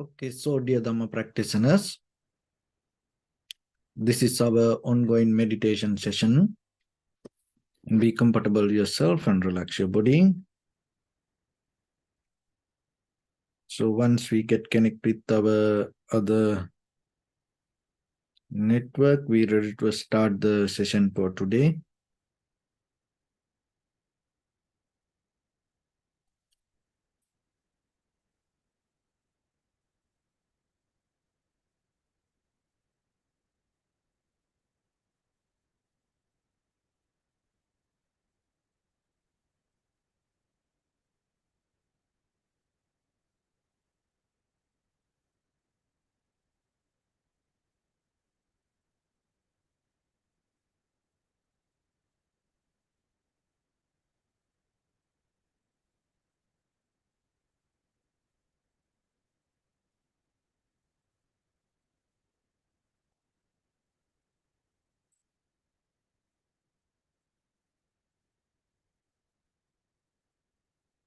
Okay, so dear Dhamma practitioners, this is our ongoing meditation session. Be comfortable yourself and relax your body. So once we get connected with our other network, we're ready to start the session for today.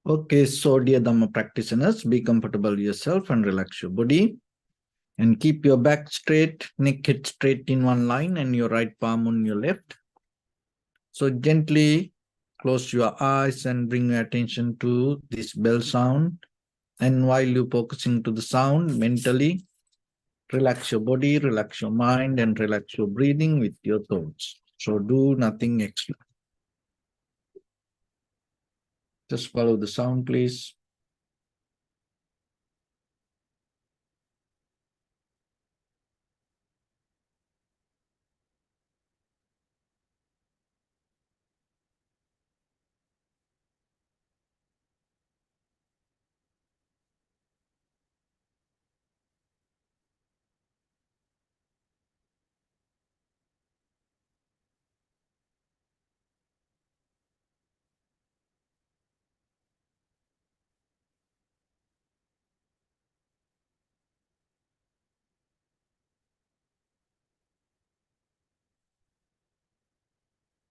Okay, so dear Dhamma practitioners, be comfortable yourself and relax your body. And keep your back straight, neck head straight in one line and your right palm on your left. So gently close your eyes and bring your attention to this bell sound. And while you're focusing to the sound, mentally relax your body, relax your mind, and relax your breathing with your thoughts. So do nothing extra. Just follow the sound, please.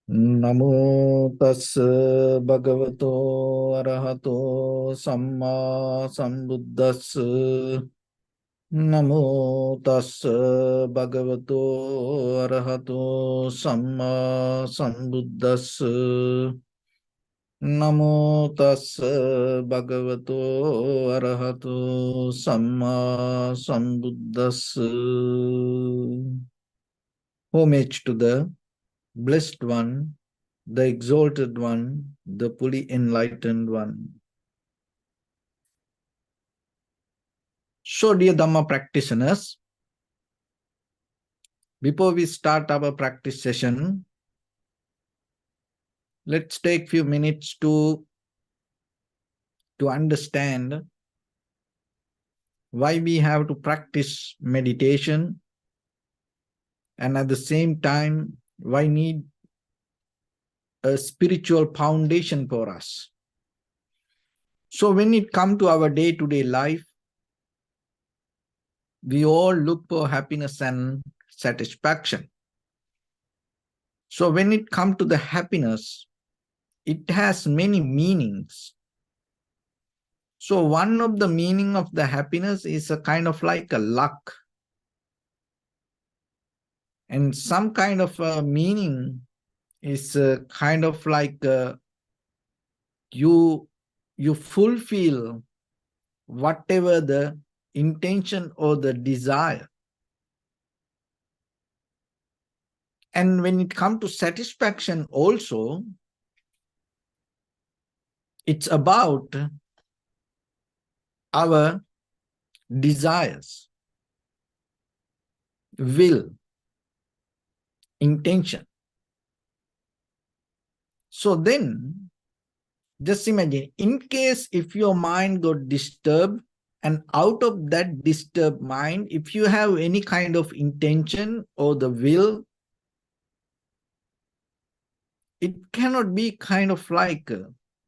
Namo tassa bhagavato arahato samma sambuddhassa. Namo tassa bhagavato arahato samma sambuddhassa. Namo tassa bhagavato arahato samma sambuddhassa. Homage to the Blessed One, the Exalted One, the fully enlightened One. So, dear Dhamma practitioners, before we start our practice session, let's take a few minutes to understand why we have to practice meditation, and at the same time, why need a spiritual foundation for us. So when it comes to our day-to-day life, we all look for happiness and satisfaction. So when it comes to the happiness, it has many meanings. So one of the meaning of the happiness is a kind of like a luck. And some kind of meaning is kind of like you fulfill whatever the intention or the desire. And when it comes to satisfaction also, it's about our desires, will, intention. So then, just imagine, in case if your mind got disturbed, and out of that disturbed mind, if you have any kind of intention or the will, it cannot be kind of like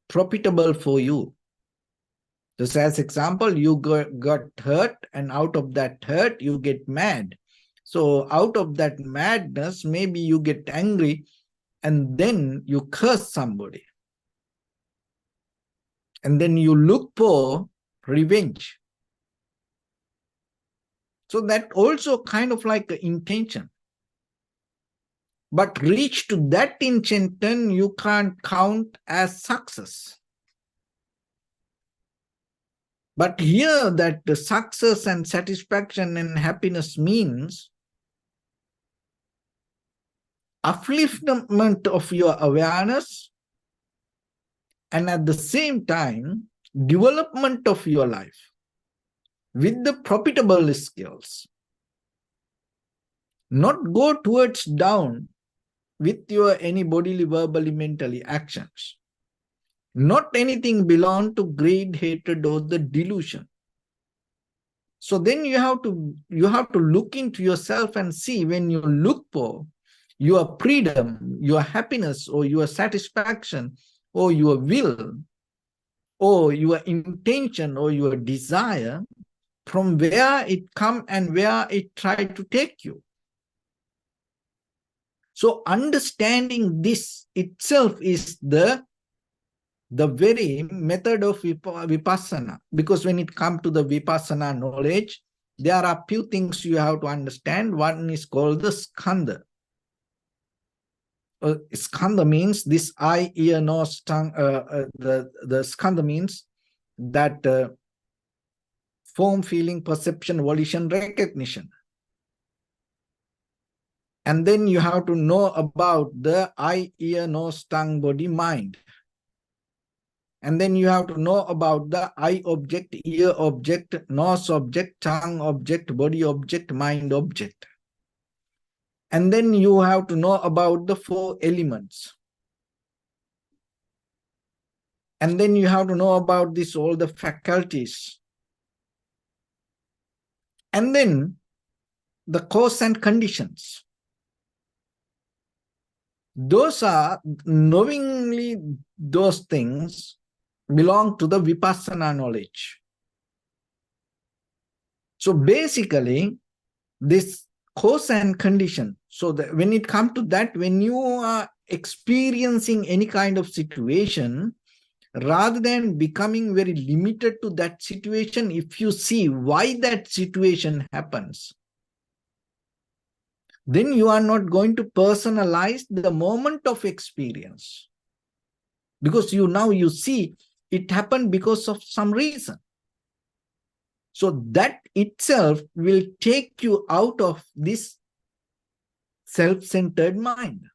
profitable for you. Just as example, you got hurt, and out of that hurt, you get mad. So out of that madness, maybe you get angry, and then you curse somebody. And then you look for revenge. So that also kind of like an intention. But reach to that intention, you can't count as success. But here that the success and satisfaction and happiness means upliftment of your awareness and at the same time, development of your life with the profitable skills. Not go towards down with your any bodily, verbally, mentally actions. Not anything belong to greed, hatred, or the delusion. So then you have to look into yourself and see when you look for your freedom, your happiness, or your satisfaction, or your will, or your intention, or your desire, from where it come and where it try to take you. So understanding this itself is the very method of vipassana. Because when it comes to the vipassana knowledge, there are few things you have to understand. One is called the skandha. Skandha means this eye, ear, nose, tongue. The skandha means that form, feeling, perception, volition, recognition. And then you have to know about the eye, ear, nose, tongue, body, mind. And then you have to know about the eye object, ear object, nose object, tongue object, body object, mind object. And then you have to know about the 4 elements. And then you have to know about this, all the faculties. And then the cause and conditions. Those are, knowingly those things belong to the vipassana knowledge. So basically, this cause and condition. So that when it comes to that, when you are experiencing any kind of situation, rather than becoming very limited to that situation, if you see why that situation happens, then you are not going to personalize the moment of experience. Because you see it happened because of some reason. So that itself will take you out of this self-centered mind.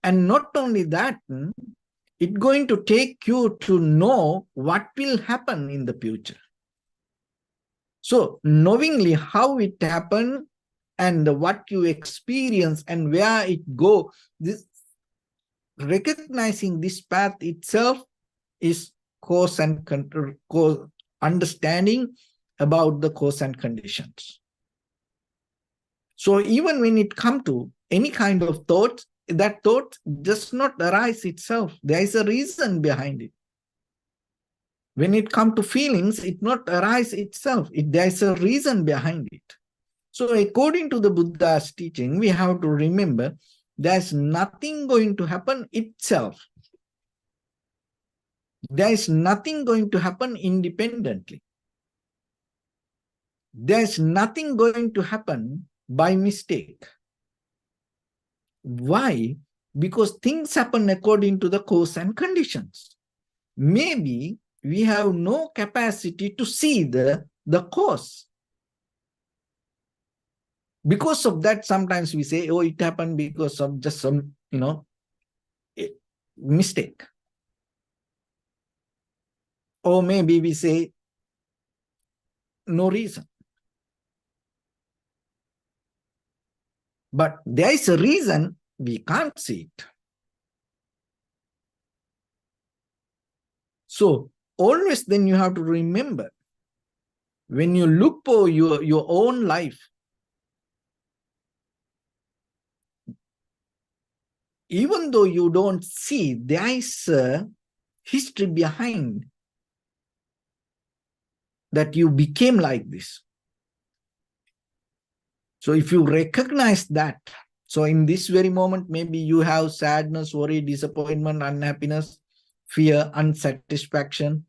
And not only that, it's going to take you to know what will happen in the future. So knowingly how it happened and what you experience and where it go, this recognizing this path itself is cause and understanding about the cause and conditions. So even when it comes to any kind of thought, that thought does not arise itself. There is a reason behind it. When it comes to feelings, it not arise itself. There is a reason behind it. So according to the Buddha's teaching, we have to remember there's nothing going to happen itself. There is nothing going to happen independently. There's nothing going to happen by mistake. Why? Because things happen according to the cause and conditions. Maybe we have no capacity to see the cause. Because of that, sometimes we say, oh, it happened because of just some, mistake. Or maybe we say, no reason. But there is a reason, we can't see it. So always then you have to remember, when you look for your own life, even though you don't see, there is a history behind that you became like this. So if you recognize that, so in this very moment, maybe you have sadness, worry, disappointment, unhappiness, fear, unsatisfaction,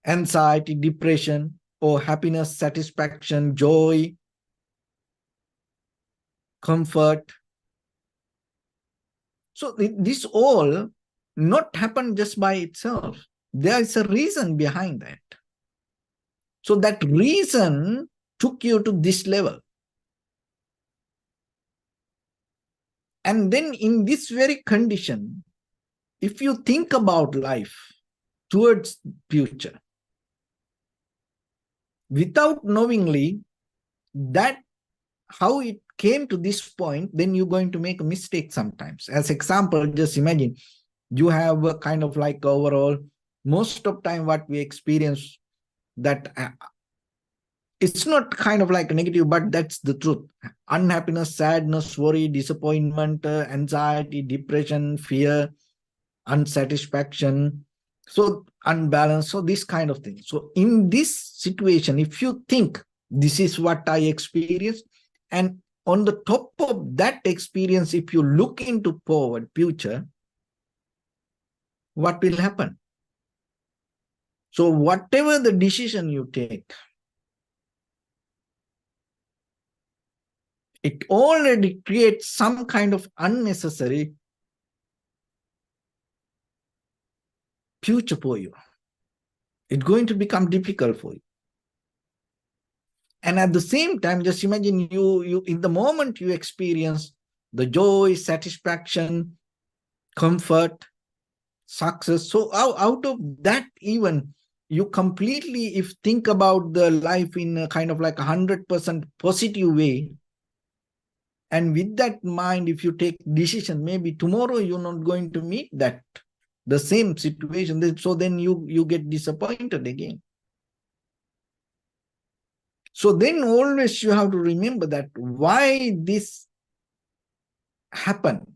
anxiety, depression, or happiness, satisfaction, joy, comfort. So this all not happen just by itself. There is a reason behind that. So that reason took you to this level. And then in this very condition, if you think about life towards future, without knowingly that how it came to this point, then you're going to make a mistake sometimes. As example, just imagine you have a kind of like overall, most of time what we experience that it's not kind of like negative, but that's the truth. Unhappiness, sadness, worry, disappointment, anxiety, depression, fear, unsatisfaction, so unbalanced, so this kind of thing. So in this situation, if you think this is what I experienced, and on the top of that experience, if you look into forward future, what will happen? So whatever the decision you take, it already creates some kind of unnecessary future for you. It's going to become difficult for you. And at the same time, just imagine you in the moment you experience the joy, satisfaction, comfort, success. So out of that, even you completely, if think about the life in a kind of like 100% positive way, and with that mind, if you take decision, maybe tomorrow you're not going to meet that, the same situation. So then you get disappointed again. So then always you have to remember that why this happened.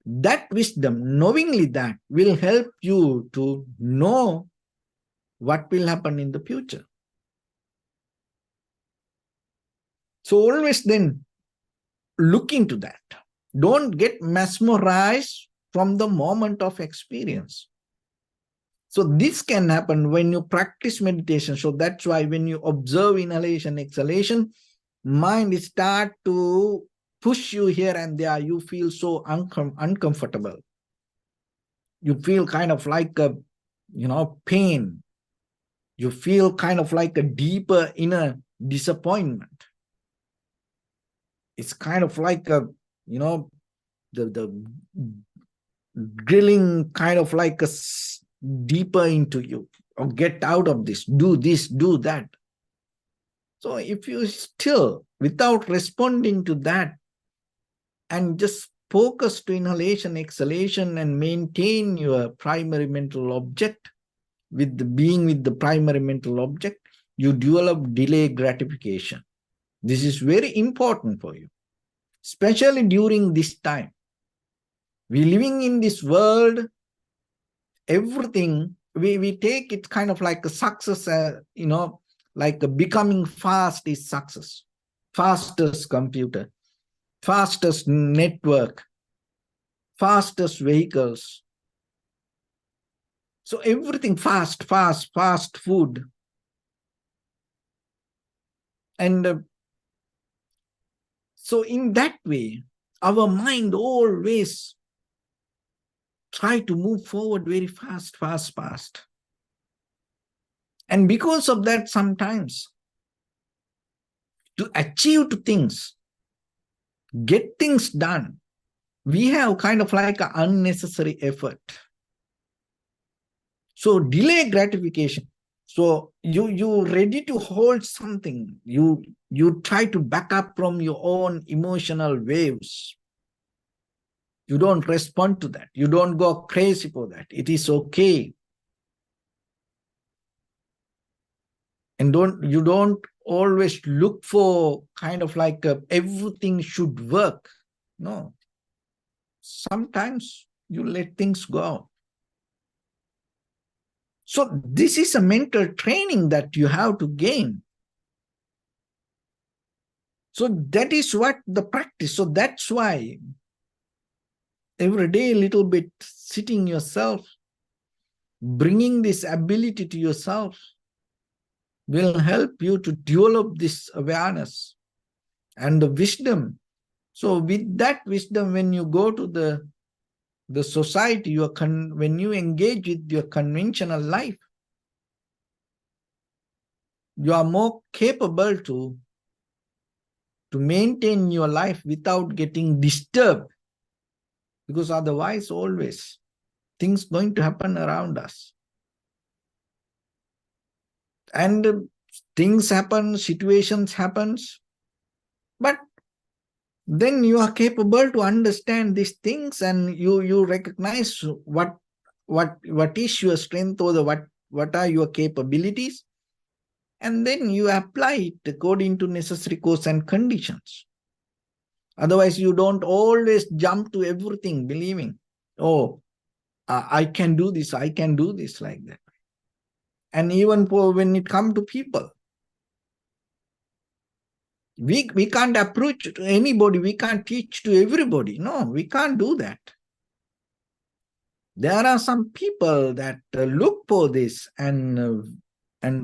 That wisdom, knowingly that, will help you to know what will happen in the future. So always then look into that. Don't get mesmerized from the moment of experience. So this can happen when you practice meditation. So that's why when you observe inhalation, exhalation, mind start to push you here and there. You feel so uncomfortable. You feel kind of like a, pain. You feel kind of like a deeper inner disappointment. It's kind of like a, the drilling kind of like a deeper into you. Or get out of this, do that. So if you still, without responding to that, and just focus to inhalation, exhalation, and maintain your primary mental object, with the being with the primary mental object, you develop delayed gratification. This is very important for you, especially during this time. We're living in this world, everything, we take it kind of like a success, like becoming fast is success. Fastest computer, fastest network, fastest vehicles. So everything fast food. And so in that way, our mind always try to move forward very fast. And because of that, sometimes to achieve things, get things done, we have kind of like an unnecessary effort. So delay gratification. So you ready to hold something. You try to back up from your own emotional waves. You don't respond to that. You don't go crazy for that. It is okay. And you don't always look for kind of like everything should work. No. Sometimes you let things go. So this is a mental training that you have to gain. So that is what the practice. So that's why every day a little bit sitting yourself, bringing this ability to yourself, will help you to develop this awareness and the wisdom. So with that wisdom, when you go to the society, when you engage with your conventional life, you are more capable to maintain your life without getting disturbed, because otherwise always things going to happen around us. And things happen, situations happens, but then you are capable to understand these things, and you recognize what is your strength, or what are your capabilities, and then you apply it according to necessary course and conditions. Otherwise, you don't always jump to everything believing, oh, I can do this, I can do this, like that. And even when it comes to people, we can't approach to anybody, we can't teach to everybody. No, we can't do that. There are some people that look for this and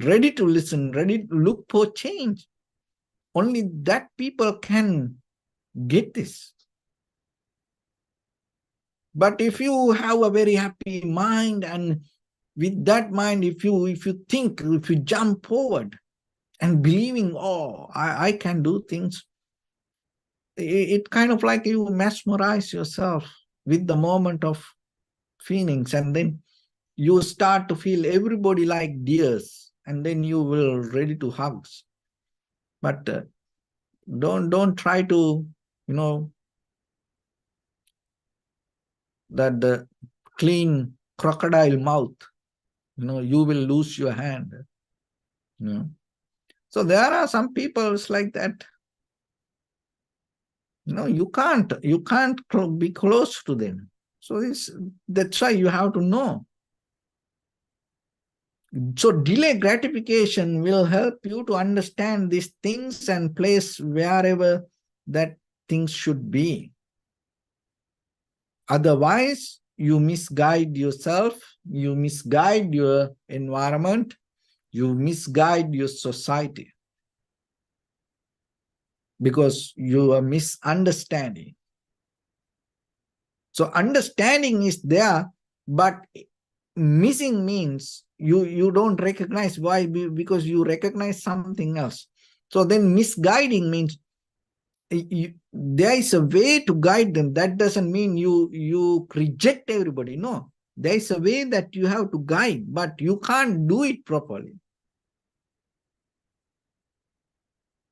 ready to listen, ready to look for change. Only that people can get this. But if you have a very happy mind, and with that mind, if you think, if you jump forward and believing, oh, I can do things, it kind of like you mesmerize yourself with the moment of feelings, and then you start to feel everybody like deers, and then you will ready to hugs. But don't try to, that the clean crocodile mouth, you will lose your hand. So there are some people like that. You can't be close to them. So that's why you have to know. So delay gratification will help you to understand these things and place wherever that things should be. Otherwise, you misguide yourself, you misguide your environment, you misguide your society, because you are misunderstanding. So understanding is there, but missing means you don't recognize. Why? Because you recognize something else. So then misguiding means there is a way to guide them. That doesn't mean you reject everybody. No, there is a way that you have to guide, but you can't do it properly.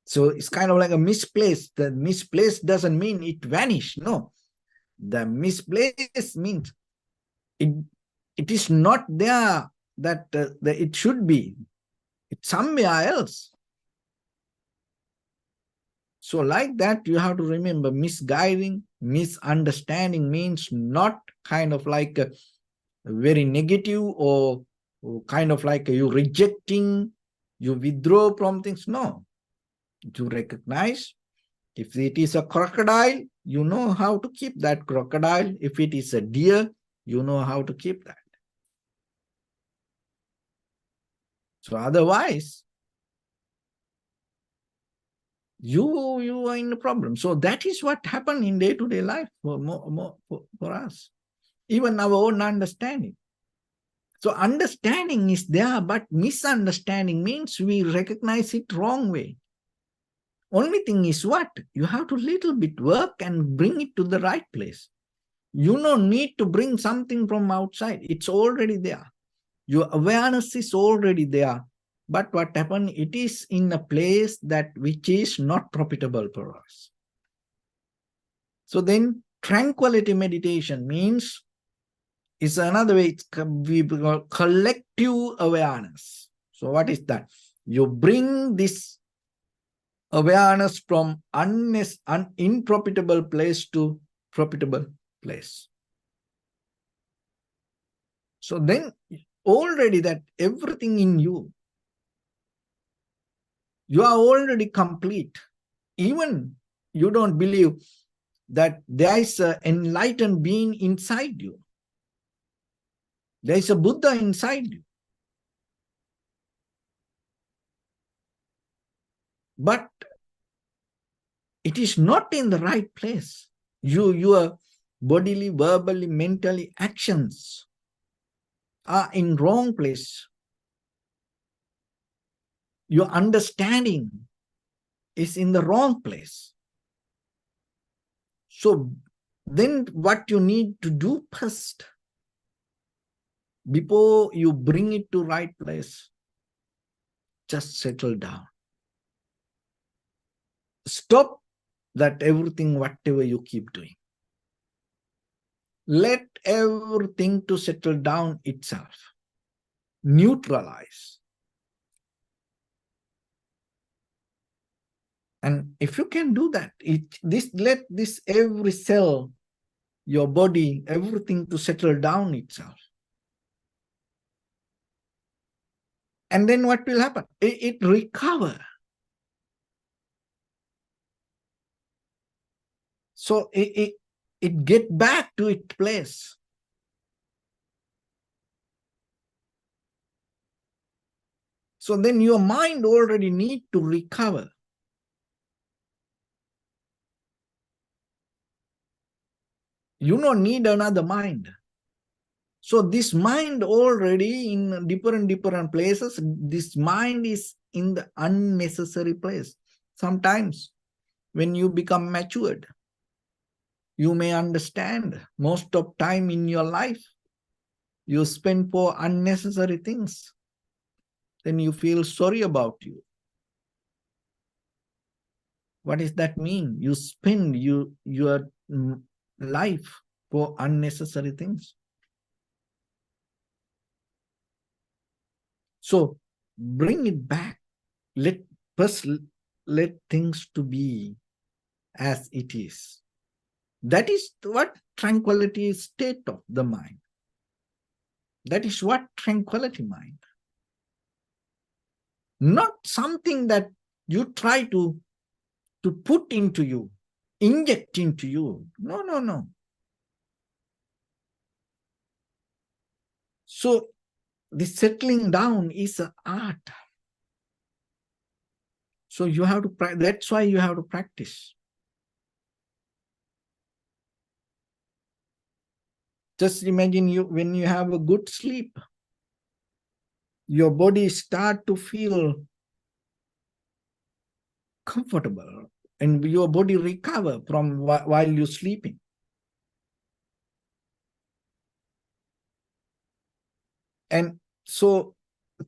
So it's kind of like a misplaced. The misplaced doesn't mean it vanished. No, the misplaced means it is not there that it should be. It's somewhere else. So like that, you have to remember, misguiding, misunderstanding means not kind of like a very negative, or kind of like you rejecting, you withdraw from things. No, to recognize. If it is a crocodile, you know how to keep that crocodile. If it is a deer, you know how to keep that. So otherwise, you are in a problem. So that is what happened in day-to-day life for us. Even our own understanding. So understanding is there, but misunderstanding means we recognize it wrong way. Only thing is what? You have to little bit work and bring it to the right place. You don't need to bring something from outside. It's already there. Your awareness is already there. But what happened? It is in a place that which is not profitable for us. So then tranquility meditation means, is another way, we call collective awareness. So what is that? You bring this awareness from unprofitable place to profitable place. So then already that everything in you are already complete. Even you don't believe that there is an enlightened being inside you. There is a Buddha inside you. but it is not in the right place. Your bodily, verbally, mentally actions are in wrong place. Your understanding is in the wrong place. So then what you need to do first, before you bring it to right place, just settle down. Stop that everything, whatever you keep doing. Let everything to settle down itself. Neutralize. And if you can do that, let this every cell, your body, everything to settle down itself. And then what will happen? It recover. So it get back to its place. So then your mind already need to recover. You don't need another mind. So this mind already in different places, this mind is in the unnecessary place. Sometimes when you become matured, you may understand most of time in your life, you spend for unnecessary things. Then you feel sorry about you. What does that mean? You spend your life for unnecessary things. So bring it back. First let things to be as it is. That is what tranquility is, state of the mind. That is what tranquility mind. Not something that you try to put into you, inject into you. No, no, no. So the settling down is an art. So you have to, that's why you have to practice. Just imagine when you have a good sleep, your body start to feel comfortable and your body recover from while you're sleeping. And so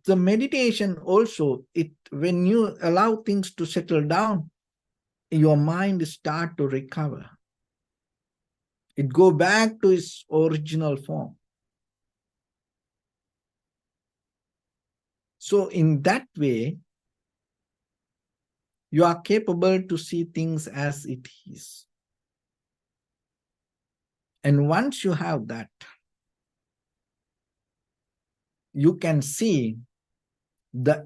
the meditation also, when you allow things to settle down, your mind start to recover. It go back to its original form. So in that way, you are capable to see things as it is. And once you have that, you can see the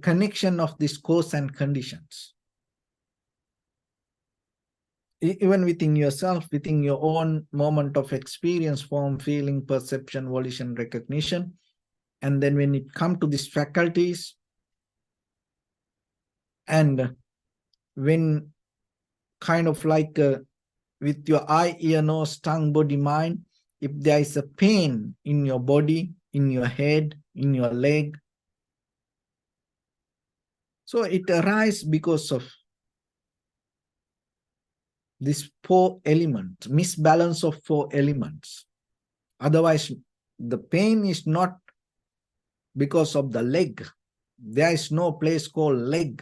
connection of this cause and conditions. Even within yourself, within your own moment of experience, form, feeling, perception, volition, recognition. And then when it comes to these faculties, and when kind of like with your eye, ear, nose, tongue, body, mind, if there is a pain in your body, in your head, in your leg, so it arises because of this 4 elements, misbalance of 4 elements. Otherwise, the pain is not because of the leg. There is no place called leg.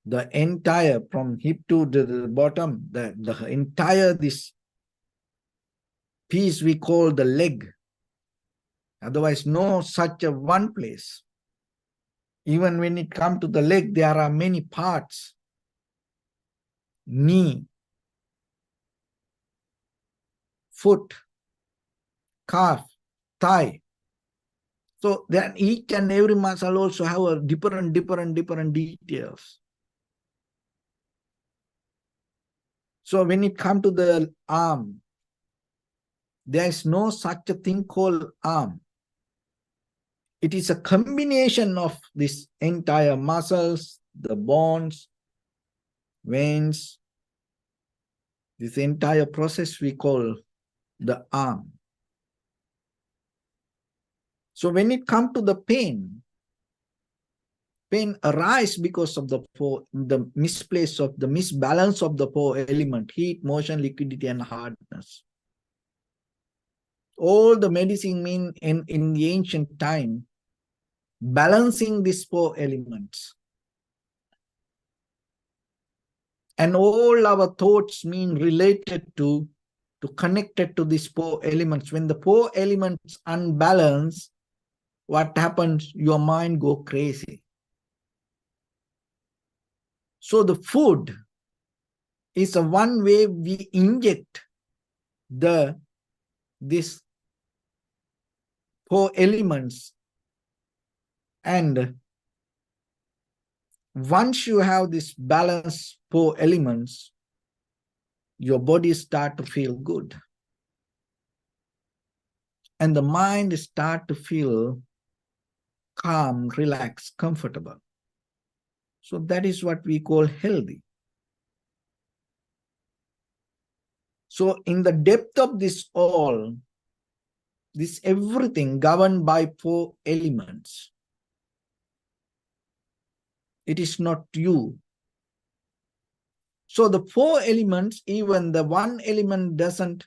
The entire, from hip to the bottom, the entire this piece we call the leg. Otherwise, no such a one place. Even when it comes to the leg, there are many parts. Knee, foot, calf, thigh. So then each and every muscle also have a different details. So when it comes to the arm, there is no such a thing called arm. It is a combination of this entire muscles, the bones, veins, this entire process we call the arm. So when it comes to the pain arises because of the misbalance of the four elements: heat, motion, liquidity, and hardness. All the medicine mean in the ancient time, balancing these four elements. And all our thoughts mean related to connected to these four elements. When the four elements unbalanced, what happens? Your mind go crazy. So the food is a one way we inject these four elements. And once you have this balanced four elements, your body start to feel good. And the mind start to feel calm, relaxed, comfortable. So that is what we call healthy. So in the depth of this all, this everything governed by four elements. It is not you. So the four elements, even the one element doesn't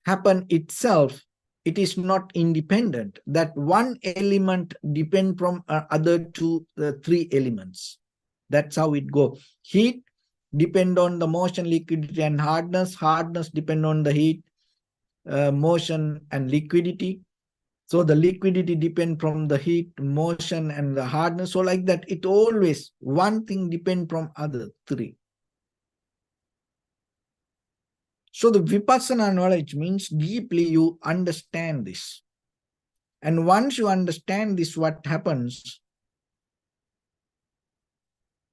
happen itself, it is not independent. That one element depends from other two, three elements. That's how it goes. Heat depend on the motion, liquidity, and hardness. Hardness depend on the heat, motion, and liquidity. So the liquidity depend from the heat, motion, and the hardness. So like that, it always one thing depend from other three. So the vipassana knowledge means deeply you understand this. And once you understand this, what happens?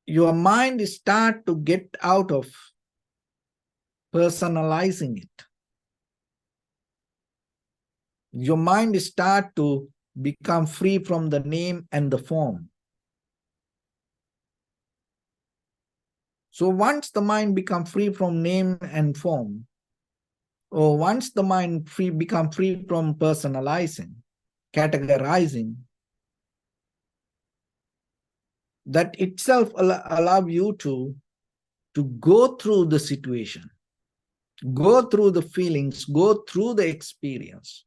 Your mind start to get out of personalizing it. Your mind start to become free from the name and the form. So once the mind become free from name and form, or once the mind become free from personalizing, categorizing, that itself allow you to go through the situation, go through the feelings, go through the experience.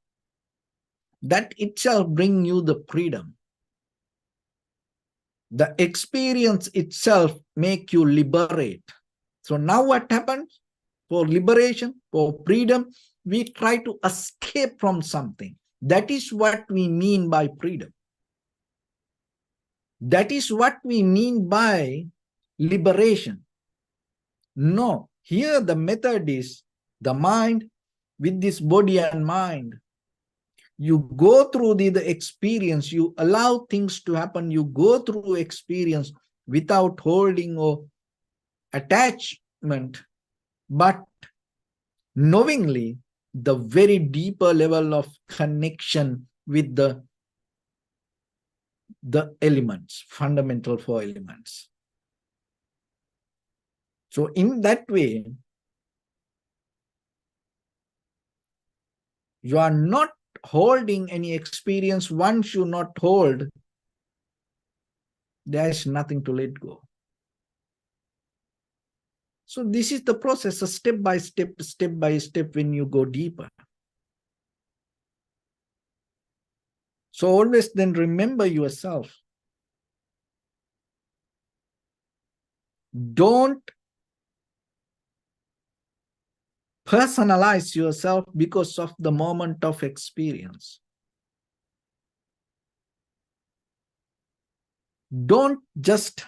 That itself bring you the freedom. The experience itself make you liberate. So now what happens? For liberation, for freedom, we try to escape from something. That is what we mean by freedom. That is what we mean by liberation. No, here the method is the mind with this body and mind. You go through the experience, you allow things to happen, you go through experience without holding or attachment, but knowingly the very deeper level of connection with the elements, fundamental four elements. So in that way, you are not holding any experience. Once you not hold, there is nothing to let go. So this is the process, a step by step, when you go deeper. So always then remember yourself. Don't personalize yourself because of the moment of experience. Don't just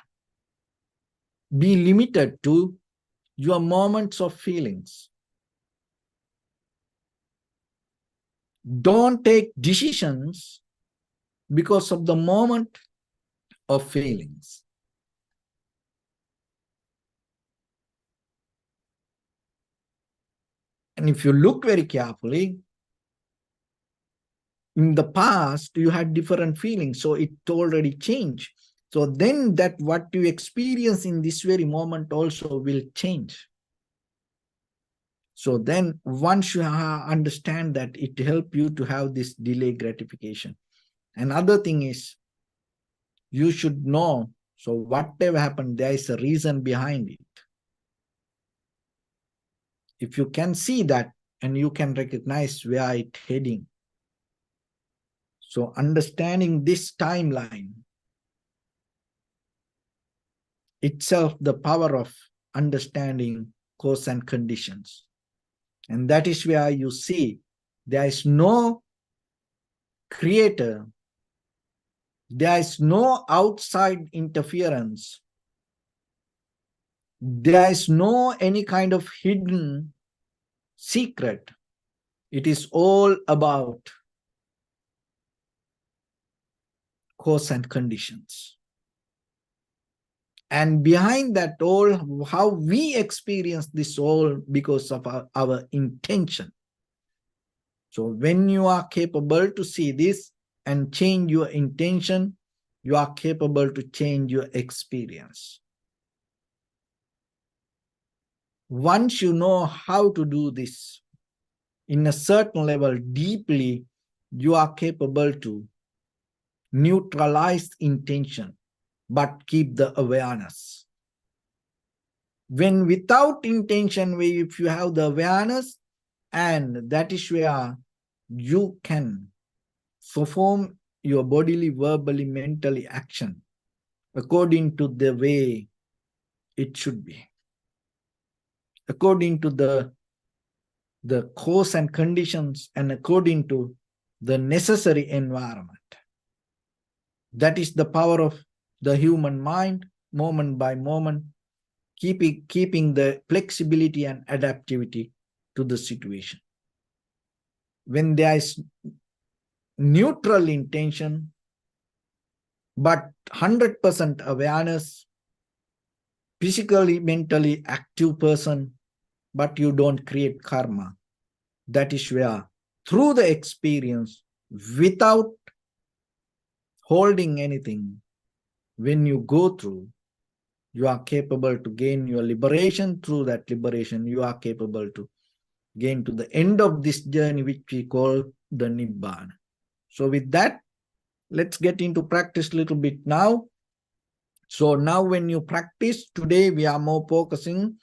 be limited to your moments of feelings. Don't take decisions because of the moment of feelings. And if you look very carefully, in the past you had different feelings, so it already changed. So then that what you experience in this very moment also will change. So then once you understand that, it helps you to have this delay gratification. Another thing is, you should know, so whatever happened, there is a reason behind it. If you can see that and you can recognize where it's heading, so understanding this timeline itself, the power of understanding cause and conditions. And that is where you see there is no creator, there is no outside interference, there is no any kind of hidden secret. It is all about cause and conditions. And behind that all, how we experience this all because of our intention. So when you are capable to see this and change your intention, you are capable to change your experience. Once you know how to do this in a certain level deeply, you are capable to neutralize intention, but keep the awareness. When without intention, if you have the awareness, and that is where you can perform your bodily, verbally, mentally action according to the way it should be, according to the cause and conditions, and according to the necessary environment. That is the power of the human mind, moment by moment, keeping the flexibility and adaptivity to the situation. When there is neutral intention, but 100% awareness, physically, mentally active person, but you don't create karma. That is where, through the experience, without holding anything, when you go through, you are capable to gain your liberation. Through that liberation, you are capable to gain to the end of this journey, which we call the Nibbana. So with that, let's get into practice a little bit now. So now when you practice, today we are more focusing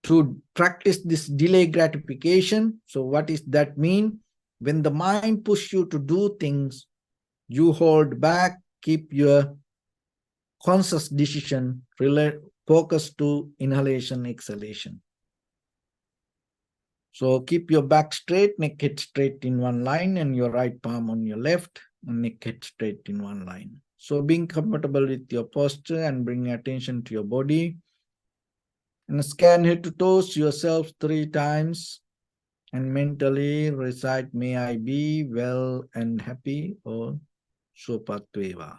to practice this delay gratification. So what does that mean? When the mind pushes you to do things, you hold back, keep your conscious decision focus to inhalation, exhalation. So keep your back straight, neck head straight in one line, and your right palm on your left, and neck head straight in one line. So being comfortable with your posture and bringing attention to your body. And scan head to toes yourself 3 times and mentally recite, may I be well and happy, or Sopatveva.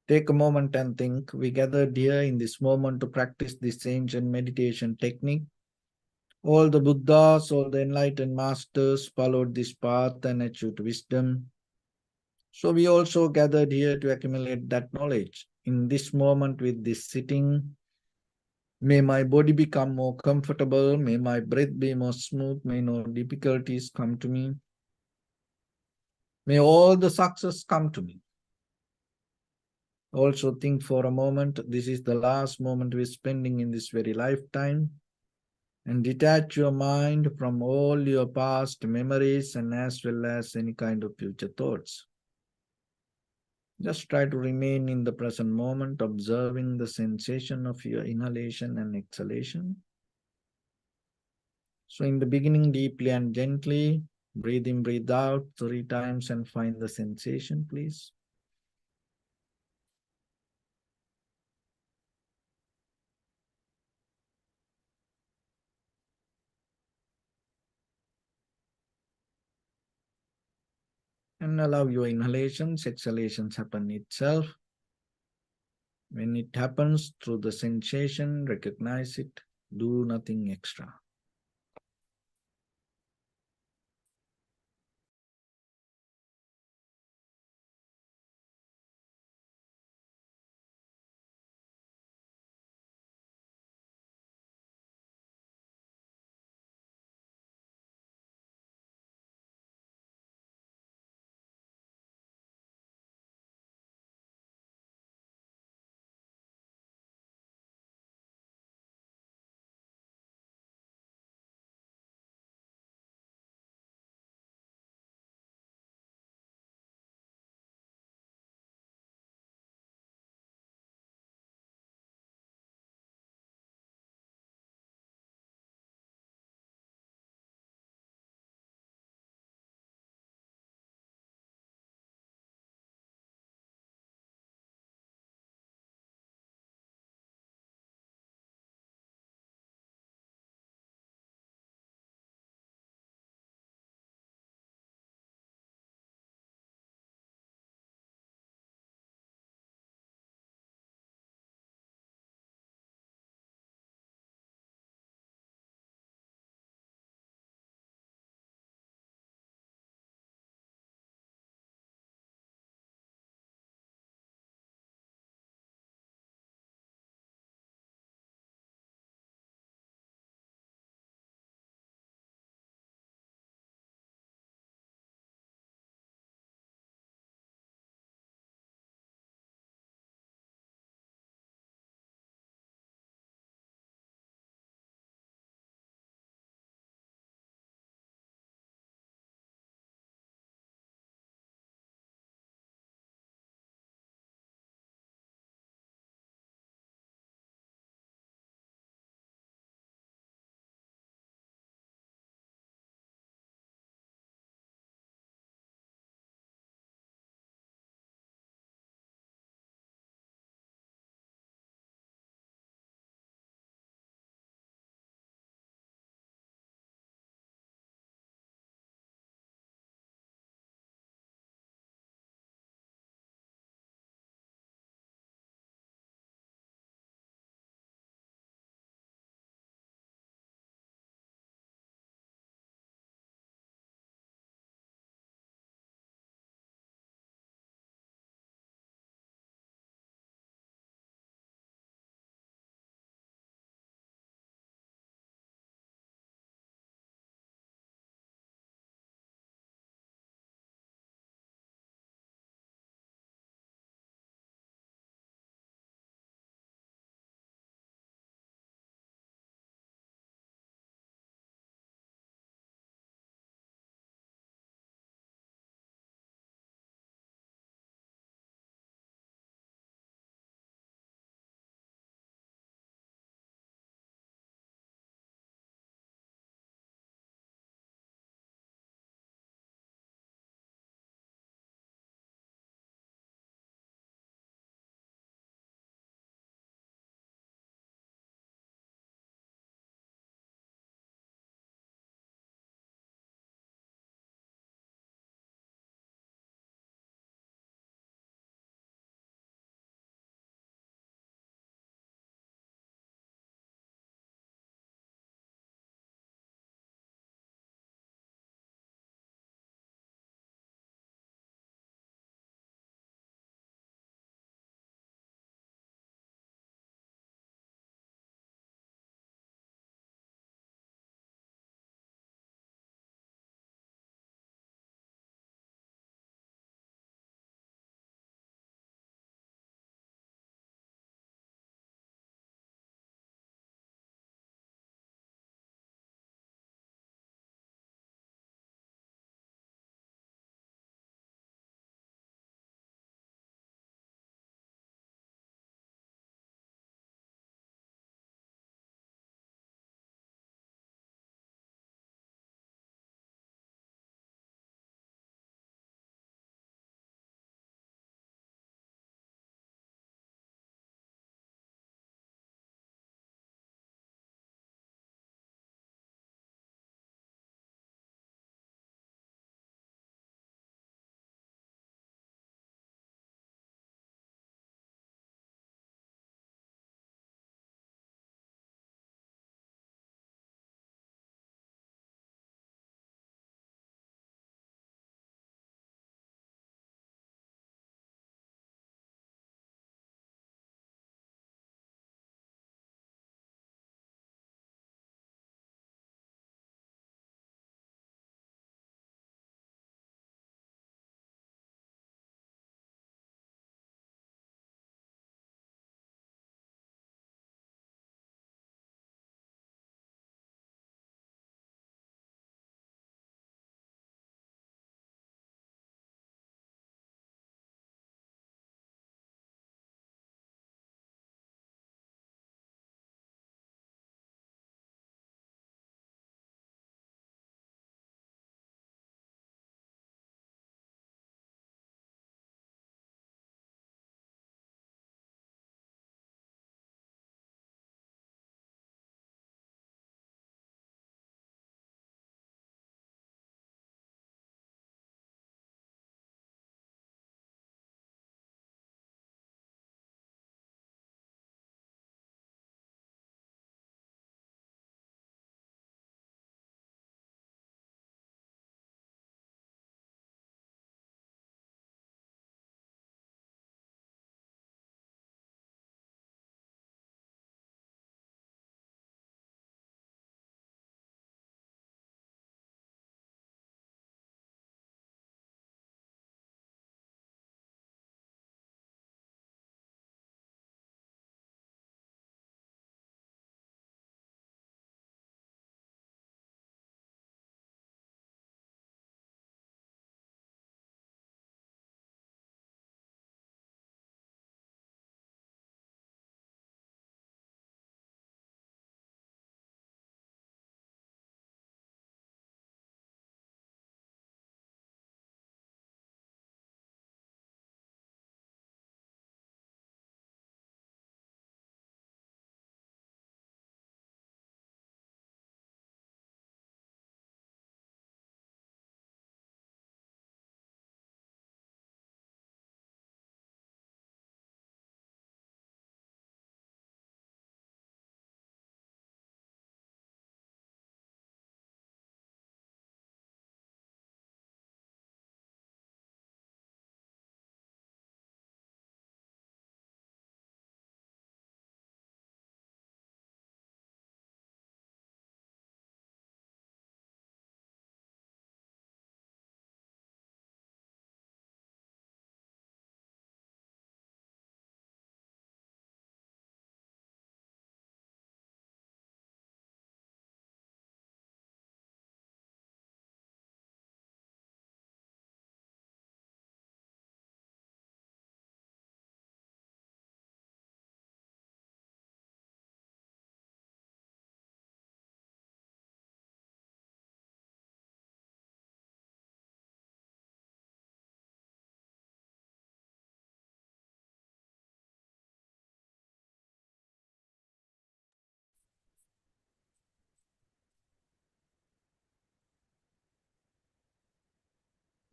Take a moment and think. We gathered here in this moment to practice this ancient meditation technique. All the Buddhas, all the enlightened masters followed this path and achieved wisdom. So we also gathered here to accumulate that knowledge. In this moment with this sitting, may my body become more comfortable, may my breath be more smooth, may no difficulties come to me. May all the success come to me. Also think for a moment, this is the last moment we're spending in this very lifetime. And detach your mind from all your past memories and as well as any kind of future thoughts. Just try to remain in the present moment, observing the sensation of your inhalation and exhalation. So in the beginning, deeply and gently, breathe in, breathe out 3 times and find the sensation, please. And allow your inhalations, exhalations happen itself. When it happens through the sensation, recognize it, do nothing extra.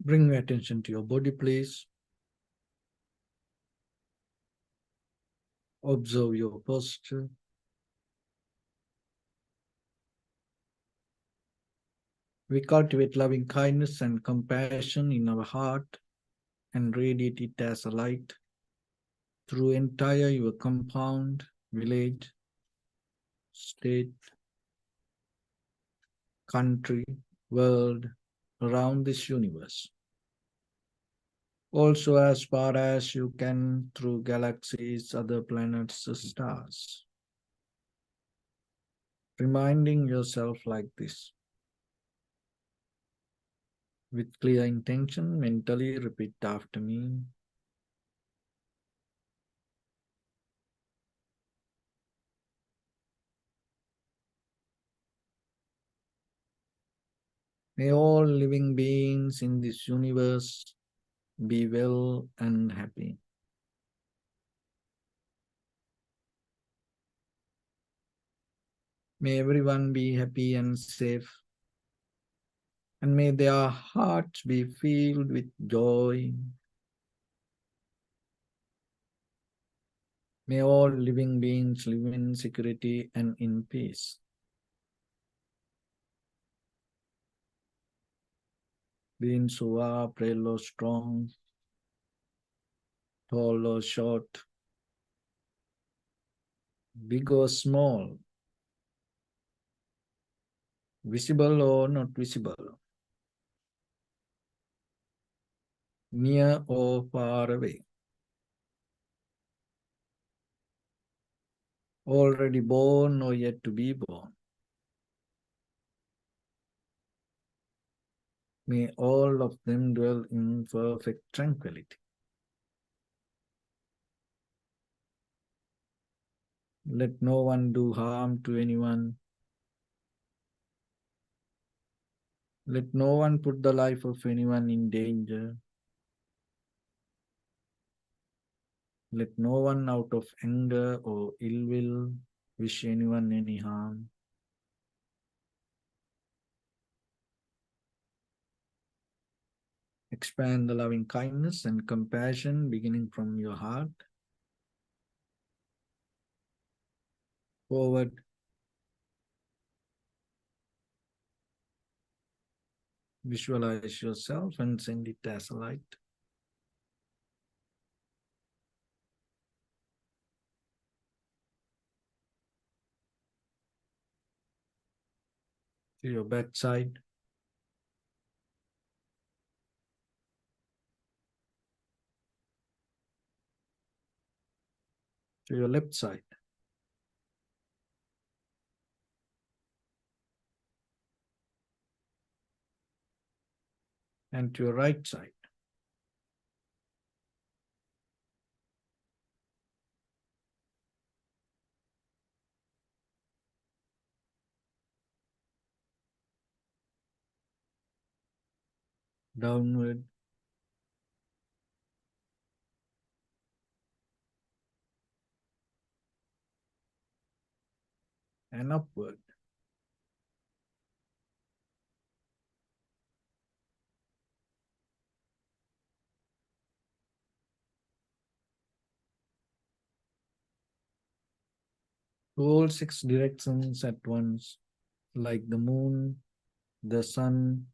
Bring your attention to your body, please. Observe your posture. We cultivate loving kindness and compassion in our heart and radiate it as a light through entire your compound, village, state, country, world, around this universe. Also as far as you can through galaxies, other planets, stars. Reminding yourself like this. With clear intention, mentally repeat after me. May all living beings in this universe be well and happy. May everyone be happy and safe. And may their hearts be filled with joy. May all living beings live in security and in peace. Beings who are frail or strong, tall or short, big or small, visible or not visible, near or far away, already born or yet to be born. May all of them dwell in perfect tranquility. Let no one do harm to anyone. Let no one put the life of anyone in danger. Let no one out of anger or ill will wish anyone any harm. Expand the loving kindness and compassion beginning from your heart forward. Visualize yourself and send it as a light. To your backside. To your left side. And to your right side. Downward. And upward. To all six directions at once, like the moon, the sun,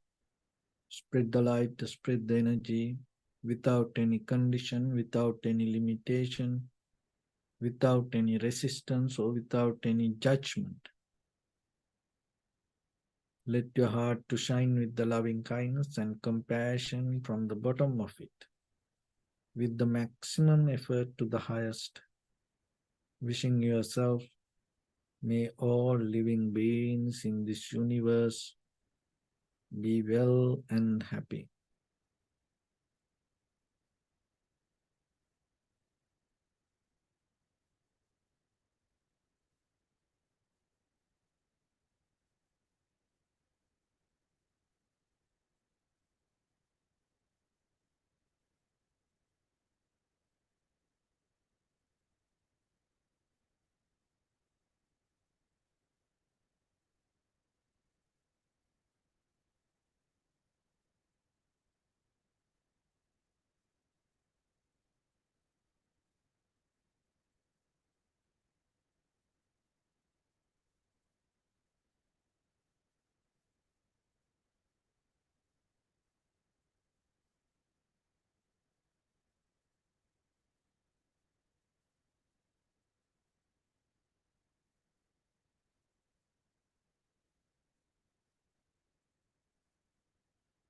spread the light, spread the energy without any condition, without any limitation, without any resistance or without any judgment. Let your heart to shine with the loving kindness and compassion from the bottom of it, with the maximum effort to the highest, wishing yourself, may all living beings in this universe be well and happy.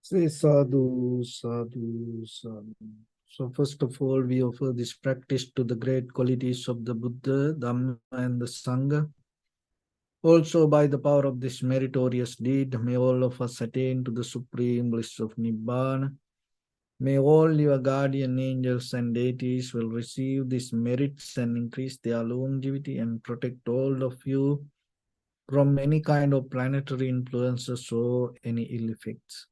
Say sadhu, sadhu, sadhu. So first of all, we offer this practice to the great qualities of the Buddha, Dhamma, and the Sangha. Also, by the power of this meritorious deed, may all of us attain to the supreme bliss of Nibbana. May all your guardian angels and deities will receive these merits and increase their longevity and protect all of you from any kind of planetary influences or any ill effects.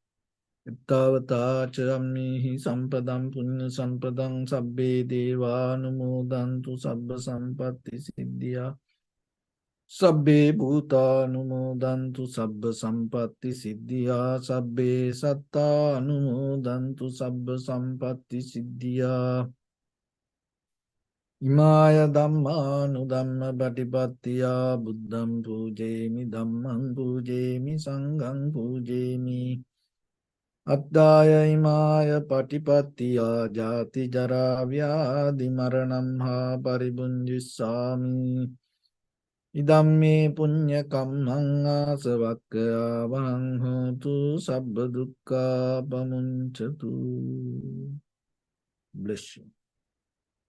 Ittavata chammihi sampadam punya sampadam sabbe deva anumodantu sabba sampatti siddhya. Sabbe bhuta anumodantu sabba sampatti siddhya. Sabbe satta anumodantu sabba sampatti siddhya. Imaya dhammanu dhamma patipattiya buddham pujemi dhammam pujemi sangham pujemi. Addaya imaya patipattiya jati jara vyadi maranam ha paribunjissami. Idamme punya kammang asavakkaya vahang hotu sabba dukkha pamunchatu. Bless you.